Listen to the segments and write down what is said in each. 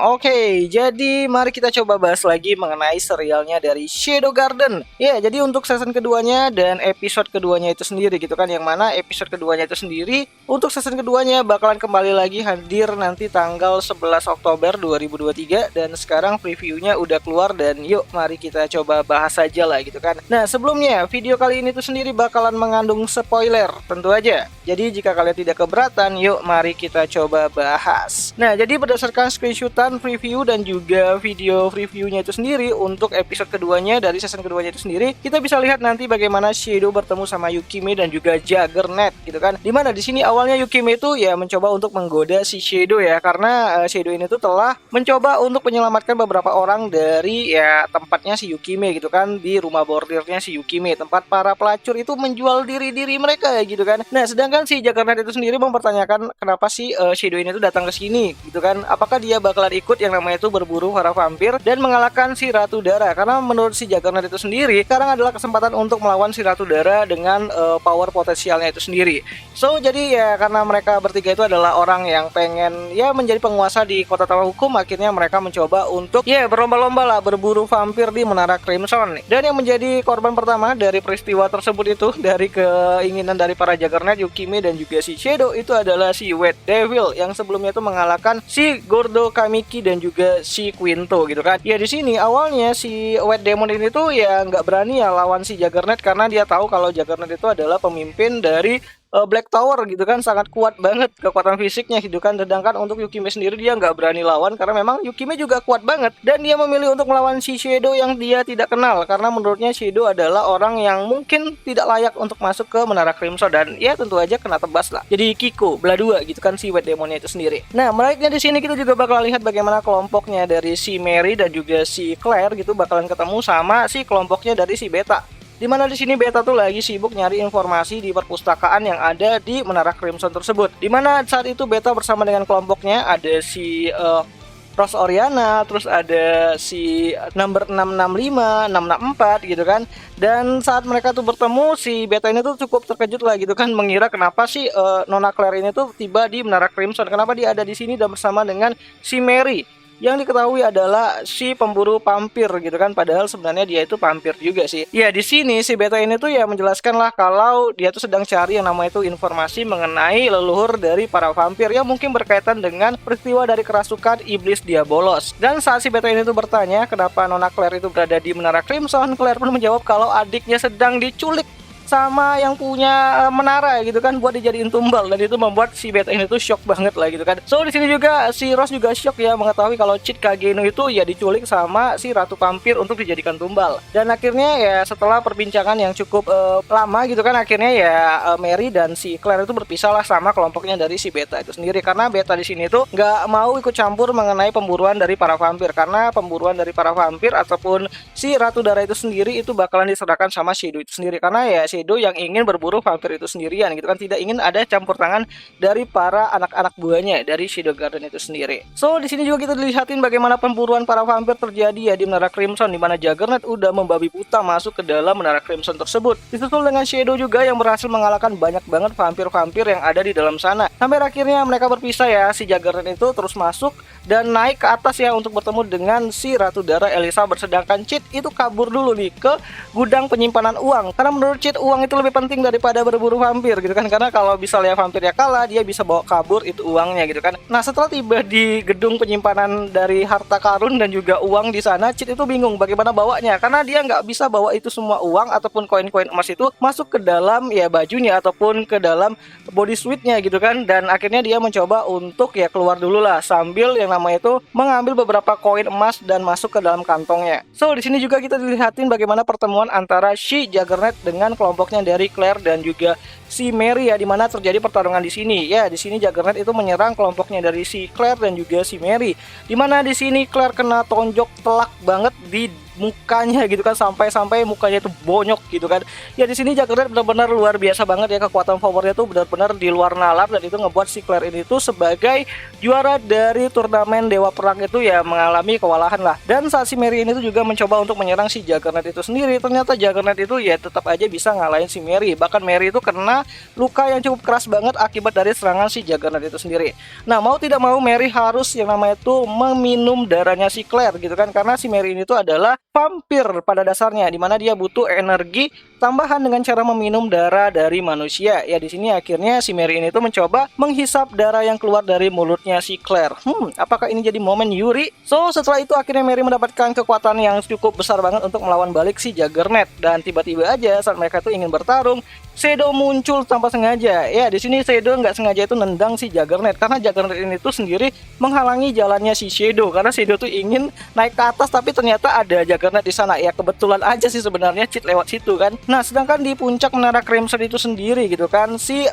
Oke, jadi mari kita coba bahas lagi mengenai serialnya dari Shadow Garden. Ya, jadi untuk season keduanya dan episode keduanya itu sendiri gitu kan. Yang mana episode keduanya itu sendiri untuk season keduanya bakalan kembali lagi hadir nanti tanggal 11 Oktober 2023. Dan sekarang previewnya udah keluar dan yuk mari kita coba bahas aja lah gitu kan. Nah, sebelumnya video kali ini tuh sendiri bakalan mengandung spoiler tentu aja. Jadi jika kalian tidak keberatan, yuk mari kita coba bahas. Nah, jadi berdasarkan screenshotan preview dan juga video reviewnya itu sendiri untuk episode keduanya dari season keduanya itu sendiri, kita bisa lihat nanti bagaimana Shadow bertemu sama Yukime dan juga Juggernaut gitu kan. Dimana di sini awalnya Yukime itu ya mencoba untuk menggoda si Shadow ya, karena Shadow ini tuh telah mencoba untuk menyelamatkan beberapa orang dari ya tempatnya si Yukime gitu kan, di rumah bordirnya si Yukime, tempat para pelacur itu menjual diri-diri mereka gitu kan. Nah, sedangkan si Juggernaut itu sendiri mempertanyakan kenapa si Shadow ini tuh datang ke sini gitu kan. Apakah dia bakalan ikut yang namanya itu berburu para vampir dan mengalahkan si Ratu Dara? Karena menurut si Juggernaut itu sendiri, sekarang adalah kesempatan untuk melawan si Ratu Dara dengan power potensialnya itu sendiri. So, jadi ya karena mereka bertiga itu adalah orang yang pengen ya menjadi penguasa di kota tanpa hukum, akhirnya mereka mencoba untuk ya berlomba-lomba lah berburu vampir di Menara Crimson. Dan yang menjadi korban pertama dari peristiwa tersebut itu, dari keinginan dari para Juggernaut, Yukime dan juga si Shadow, itu adalah si White Devil yang sebelumnya itu mengalahkan si Gordo Kamiki dan juga si Quinto gitu kan. Ya di sini awalnya si White Demon ini tuh ya nggak berani ya lawan si Juggernaut, karena dia tahu kalau Juggernaut itu adalah pemimpin dari Black Tower gitu kan, sangat kuat banget kekuatan fisiknya gitu kan. Sedangkan untuk Yukime sendiri dia nggak berani lawan karena memang Yukime juga kuat banget, dan dia memilih untuk melawan si Shadow yang dia tidak kenal karena menurutnya Shadow adalah orang yang mungkin tidak layak untuk masuk ke Menara Crimson, dan ya tentu aja kena tebas lah. Jadi Kiko belah dua gitu kan si White Demonnya itu sendiri. Nah, menariknya di sini kita juga bakal lihat bagaimana kelompoknya dari si Mary dan juga si Claire gitu bakalan ketemu sama si kelompoknya dari si Beta. Dimana di sini Beta tuh lagi sibuk nyari informasi di perpustakaan yang ada di Menara Crimson tersebut. Dimana saat itu Beta bersama dengan kelompoknya ada si Rose Oriana, terus ada si number 665, 664 gitu kan. Dan saat mereka tuh bertemu, si Beta ini tuh cukup terkejut lah gitu kan, mengira kenapa sih Nona Claire ini tuh tiba di Menara Crimson, kenapa dia ada di sini dan bersama dengan si Mary yang diketahui adalah si pemburu vampir gitu kan, padahal sebenarnya dia itu vampir juga sih. Ya di sini si Beta ini tuh ya menjelaskan lah kalau dia tuh sedang cari yang namanya itu informasi mengenai leluhur dari para vampir yang mungkin berkaitan dengan peristiwa dari kerasukan iblis Diabolos. Dan saat si Beta ini tuh bertanya kenapa Nona Claire itu berada di Menara Crimson, Claire pun menjawab kalau adiknya sedang diculik sama yang punya menara gitu kan buat dijadiin tumbal, dan itu membuat si Beta ini tuh shock banget lah gitu kan. So di sini juga si Rose juga shock ya mengetahui kalau Cid Kageno itu ya diculik sama si Ratu Vampir untuk dijadikan tumbal. Dan akhirnya ya setelah perbincangan yang cukup lama gitu kan, akhirnya ya Mary dan si Claire itu berpisah lah sama kelompoknya dari si Beta itu sendiri, karena Beta di sini tuh nggak mau ikut campur mengenai pemburuan dari para vampir, karena pemburuan dari para vampir ataupun si Ratu Dara itu sendiri itu bakalan diserahkan sama Shadow itu sendiri, karena ya Shadow yang ingin berburu vampir itu sendirian gitu kan, tidak ingin ada campur tangan dari para anak-anak buahnya dari Shadow Garden itu sendiri. So di sini juga kita dilihatin bagaimana pemburuan para vampir terjadi ya di Menara Crimson, di mana Juggernaut udah membabi buta masuk ke dalam Menara Crimson tersebut. Disusul dengan Shadow juga yang berhasil mengalahkan banyak banget vampir-vampir yang ada di dalam sana. Sampai akhirnya mereka berpisah ya, si Juggernaut itu terus masuk dan naik ke atas ya untuk bertemu dengan si Ratu Dara Elizabeth, sedangkan Cid itu kabur dulu nih ke gudang penyimpanan uang, karena menurut Cid uang itu lebih penting daripada berburu vampir gitu kan, karena kalau misalnya vampirnya kalah dia bisa bawa kabur itu uangnya gitu kan. Nah, setelah tiba di gedung penyimpanan dari harta karun dan juga uang di sana, Cid itu bingung bagaimana bawanya, karena dia nggak bisa bawa itu semua uang ataupun koin-koin emas itu masuk ke dalam ya bajunya ataupun ke dalam body suitnya gitu kan. Dan akhirnya dia mencoba untuk ya keluar dulu lah sambil yang namanya itu mengambil beberapa koin emas dan masuk ke dalam kantongnya. So di sini juga kita dilihatin bagaimana pertemuan antara si Juggernaut dengan kelompoknya dari Claire dan juga si Mary ya, dimana terjadi pertarungan di sini. Ya di sini Juggernaut itu menyerang kelompoknya dari si Claire dan juga si Mary, dimana di sini Claire kena tonjok telak banget di mukanya gitu kan, sampai mukanya itu bonyok gitu kan. Ya di sini Juggernaut benar-benar luar biasa banget ya, kekuatan powernya tuh benar-benar di luar nalar, dan itu ngebuat si Claire ini tuh sebagai juara dari turnamen Dewa Perang itu ya mengalami kewalahan lah. Dan saat si Mary ini tuh juga mencoba untuk menyerang si Juggernaut itu sendiri, ternyata Juggernaut itu ya tetap aja bisa ngalahin si Mary. Bahkan Mary itu kena terkena luka yang cukup keras banget akibat dari serangan si Juggernaut itu sendiri. Nah, mau tidak mau Mary harus yang namanya itu meminum darahnya si Claire gitu kan, karena si Mary ini tuh adalah vampir pada dasarnya, dimana dia butuh energi tambahan dengan cara meminum darah dari manusia. Ya di sini akhirnya si Mary ini tuh mencoba menghisap darah yang keluar dari mulutnya si Claire. Apakah ini jadi momen Yuri? So setelah itu akhirnya Mary mendapatkan kekuatan yang cukup besar banget untuk melawan balik si Juggernaut. Dan tiba-tiba aja saat mereka tuh ingin bertarung, Shadow muncul tanpa sengaja. Ya di sini Shadow nggak sengaja itu nendang si Juggernaut, karena Juggernaut ini tuh sendiri menghalangi jalannya si Shadow, karena Shadow tuh ingin naik ke atas tapi ternyata ada Juggernaut di sana. Ya kebetulan aja sih sebenarnya cheat lewat situ kan. Nah, sedangkan di puncak menara Crimson itu sendiri gitu kan, si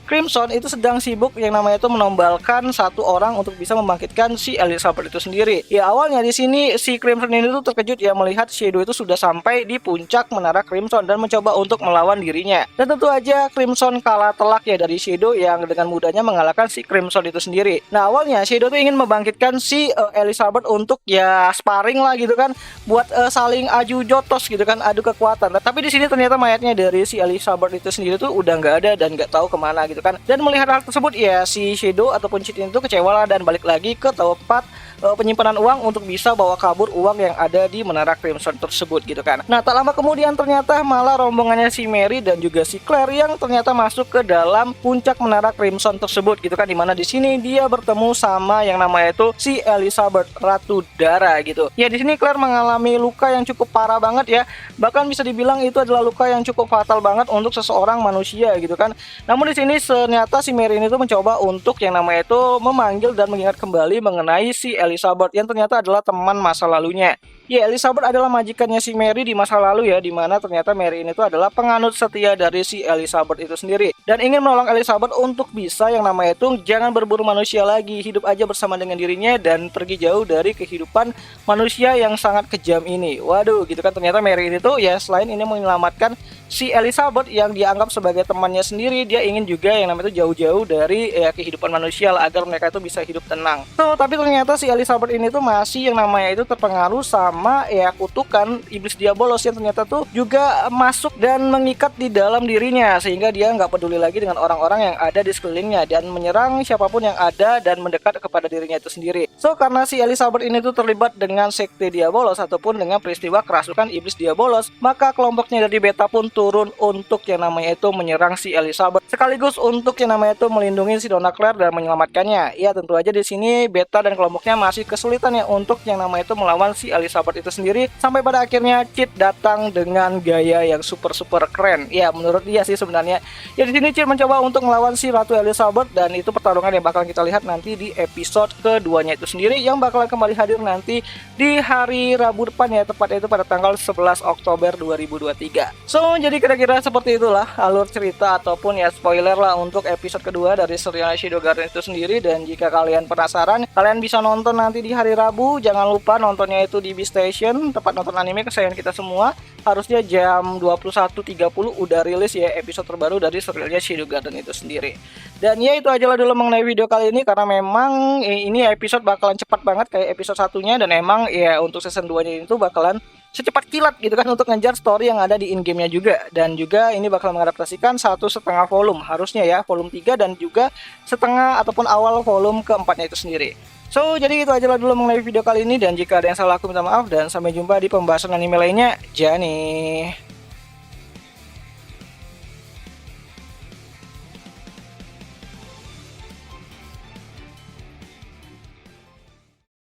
Crimson itu sedang sibuk yang namanya itu menombalkan satu orang untuk bisa membangkitkan si Elizabeth itu sendiri. Ya awalnya di sini si Crimson ini tuh terkejut ya melihat Shadow itu sudah sampai di puncak menara Crimson dan mencoba untuk melawan dirinya. Dan tentu aja Crimson kalah telak ya dari Shadow yang dengan mudahnya mengalahkan si Crimson itu sendiri. Nah awalnya Shadow tuh ingin membangkitkan si Elizabeth untuk ya sparring lah gitu kan, buat saling aju jotos gitu kan, adu kekuatan. Tapi di sini ternyata mayatnya dari si Elizabeth itu sendiri tuh udah nggak ada dan nggak tahu kemana gitu kan. Dan melihat hal tersebut ya si Shadow ataupun cheat itu kecewa lah dan balik lagi ke tempat penyimpanan uang untuk bisa bawa kabur uang yang ada di menara Crimson tersebut gitu kan. Nah tak lama kemudian ternyata malah rombongannya si Mary dan juga si Claire yang ternyata masuk ke dalam puncak menara Crimson tersebut gitu kan, dimana di sini dia bertemu sama yang namanya itu si Elizabeth, Ratu Dara gitu. Ya di sini Claire mengalami luka yang cukup parah banget ya, bahkan bisa dibilang itu adalah luka yang cukup fatal banget untuk seseorang manusia gitu kan. Namun di sini ternyata si Mary ini tuh mencoba untuk yang namanya itu memanggil dan mengingat kembali mengenai si Elizabeth yang ternyata adalah teman masa lalunya. Ya, Elizabeth adalah majikannya si Mary di masa lalu ya, dimana ternyata Mary ini tuh adalah penganut setia dari si Elizabeth itu sendiri dan ingin menolong Elizabeth untuk bisa yang namanya itu jangan berburu manusia lagi, hidup aja bersama dengan dirinya dan pergi jauh dari kehidupan manusia yang sangat kejam ini. Waduh, gitu kan, ternyata Mary ini tuh ya selain ini menyelamatkan si Elizabeth yang dianggap sebagai temannya sendiri, dia ingin juga yang namanya itu jauh-jauh dari ya kehidupan manusia lah, agar mereka itu bisa hidup tenang. So, tapi ternyata si Elizabeth ini tuh masih yang namanya itu terpengaruh sama ya kutukan iblis Diabolos yang ternyata tuh juga masuk dan mengikat di dalam dirinya, sehingga dia nggak peduli lagi dengan orang-orang yang ada di sekelilingnya dan menyerang siapapun yang ada dan mendekat kepada dirinya itu sendiri. So, karena si Elizabeth ini tuh terlibat dengan sekte Diabolos ataupun dengan peristiwa kerasukan iblis Diabolos, maka kelompoknya dari Beta pun turun untuk yang namanya itu menyerang si Elizabeth, sekaligus untuk yang namanya itu melindungi si Donna Claire dan menyelamatkannya. Ya tentu aja di sini Beta dan kelompoknya masih kesulitan ya untuk yang namanya itu melawan si Elizabeth itu sendiri, sampai pada akhirnya Cid datang dengan gaya yang super keren. Ya menurut dia sih sebenarnya. Ya di sini Cid mencoba untuk melawan si Ratu Elizabeth dan itu pertarungan yang bakal kita lihat nanti di episode keduanya itu sendiri yang bakalan kembali hadir nanti di hari Rabu depan ya, tepatnya itu pada tanggal 11 Oktober 2023. So jadi kira-kira seperti itulah alur cerita ataupun ya spoiler lah untuk episode kedua dari serial Shadow Garden itu sendiri. Dan jika kalian penasaran, kalian bisa nonton nanti di hari Rabu. Jangan lupa nontonnya itu di B-Station, tempat nonton anime kesayangan kita semua. Harusnya jam 21.30 udah rilis ya episode terbaru dari serialnya Shadow Garden itu sendiri. Dan ya itu aja lah dulu mengenai video kali ini, karena memang ini episode bakalan cepat banget kayak episode satunya, dan emang ya untuk season 2 nya itu bakalan secepat kilat gitu kan untuk ngejar story yang ada di in-game-nya juga. Dan juga ini bakal mengadaptasikan 1,5 volume harusnya ya, volume 3 dan juga setengah ataupun awal volume keempatnya itu sendiri. So jadi itu aja lah dulu mengenai video kali ini, dan jika ada yang salah aku minta maaf, dan sampai jumpa di pembahasan anime lainnya. Jani.